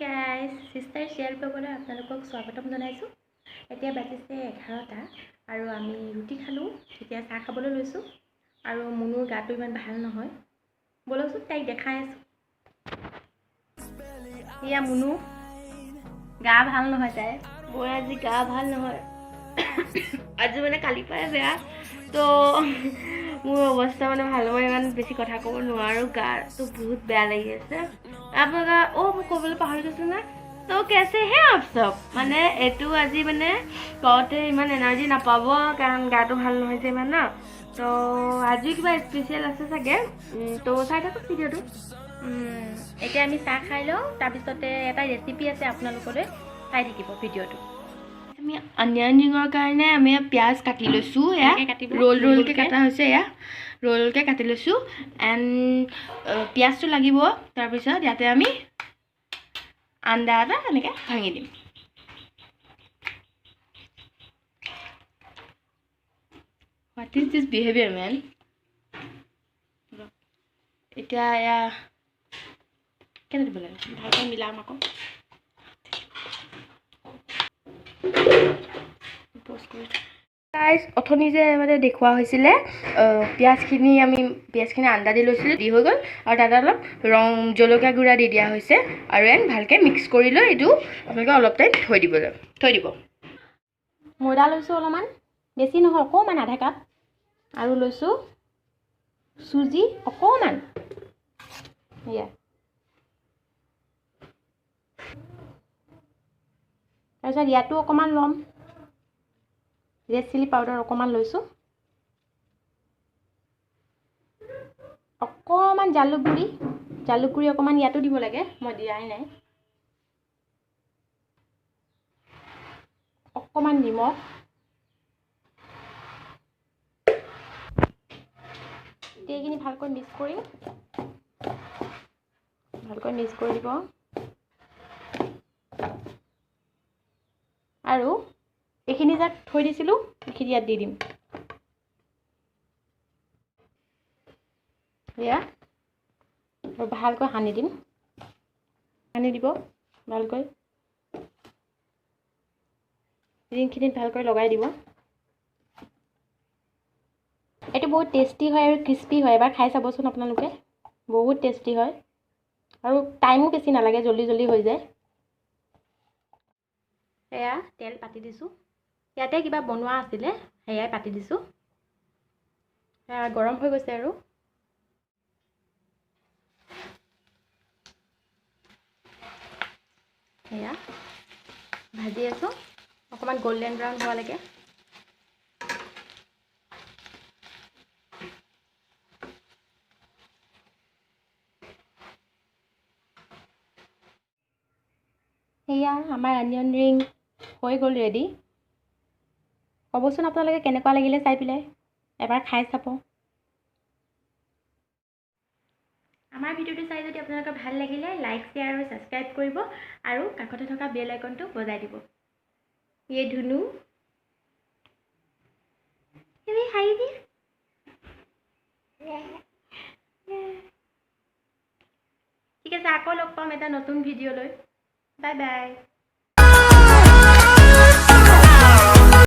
Guys সিষ্টাৰ share কৰিবলৈ আপোনালোকক স্বাগতম জনাইছোঁ। এতিয়া বাজিছে 11টা আৰু আমি ৰুটি খালোঁ। এতিয়া চাহ খাবলৈ লৈছোঁ আৰু মুনুৰ গাটো ইমান ভাল নহয়। বলকচোন তাইক দেখাই আছোঁ। এয়া মুনু, গা ভাল নহয় তাই। মোৰ আজি গা ভাল নহয়। আজি মানে কালিৰ পৰাই বেয়া, তো মোৰ অৱস্থা মানে ভাল মই ইমান বেছি কথা ক'ব নোৱাৰোঁ। গাটো বহুত বেয়া লাগি আছে। আপোনালোকে মই ক'বলৈ পাহৰি গৈছোঁ না। তো কেছে হে আপ চব মানে এইটো আজি মানে কওঁতে ইমান এনাৰ্জি নাপাব, কাৰণ গাটো ভাল নহয় যে ইমান ন। তো আজি কিবা স্পেচিয়েল আছে চাগে, তো চাই থাকক ভিডিঅ'টো। এতিয়া আমি চাহ খাই লওঁ, তাৰপিছতে এটা ৰেচিপি আছে আপোনালোকলৈ, চাই থাকিব ভিডিঅ'টো। আমি অনিয়ন ৰিঙৰ কাৰণে আমি পিঁয়াজ কাটি লৈছোঁ। এয়া ৰোলকৈ কটা হৈছে, এয়া ৰোলকৈ কাটি লৈছোঁ। এণ্ড পিঁয়াজটো লাগিব। তাৰপিছত ইয়াতে আমি আন্দা এটা এনেকৈ ভাঙি দিম। What is this behaviour man. এতিয়া এয়া কেনে দিব লাগে, ভালকৈ মিলাম আকৌ। গাইজ অথনি যে মানে দেখুওৱা হৈছিলে পিঁয়াজখিনি আন্দা দি লৈছিলোঁ, দি হৈ গ'ল। আৰু তাতে অলপ জলকীয়া গুড়া দি দিয়া হৈছে আৰু ভালকৈ মিক্স কৰি লৈ এইটো আপোনালোকে অলপ টাইম থৈ দিব। ময়দা লৈছোঁ অলপমান, বেছি নহয়, অকণমান আধা কাপ। আৰু লৈছোঁ চুজি অকণমান, এয়া। তাৰপিছত ইয়াতো অকণমান ল'ম, ৰেড চিলি পাউডাৰ অকণমান লৈছোঁ, অকণমান জালুক গুড়ি অকণমান ইয়াতো দিব লাগে, মই দিয়াই নাই। অকণমান নিমখ, এইখিনি ভালকৈ মিক্স কৰি দিব। আৰু এইখিনি যাক থৈ দিছিলোঁ এইখিনি ইয়াত দি দিম। এয়া ভালকৈ সানি দিব ভালকৈ, ৰিংখিনিত ভালকৈ লগাই দিব। এইটো বহুত টেষ্টি হয় আৰু ক্ৰিস্পি হয়, এবাৰ খাই চাবচোন আপোনালোকে, বহুত টেষ্টি হয় আৰু টাইমো বেছি নালাগে, জল্দি হৈ যায়। এয়া তেল পাতি দিছোঁ, ইয়াতে কিবা বনোৱা আছিলে সেয়াই পাতি দিছোঁ। গৰম হৈ গৈছে আৰু এয়া ভাজি আছোঁ, অকণমান গল্ডেন ব্ৰাউন হোৱালৈকে। সেয়া আমাৰ অনিয়ন ৰিং হৈ গ'ল ৰেডি। ক'বচোন আপোনালোকে কেনেকুৱা লাগিলে চাই পেলাই, এবাৰ খাই চাব। আমাৰ ভিডিঅ'টো চাই যদি আপোনালোকৰ ভাল লাগিলে লাইক, শ্বেয়াৰ আৰু ছাবস্ক্ৰাইব কৰিব আৰু কাষতে থকা বেল আইকনটো বজাই দিব। ইয়ে ধুনু হাঁহি দিয়ে। ঠিক আছে, আকৌ লগ পাম এটা নতুন ভিডিঅ' লৈ। Bye bye.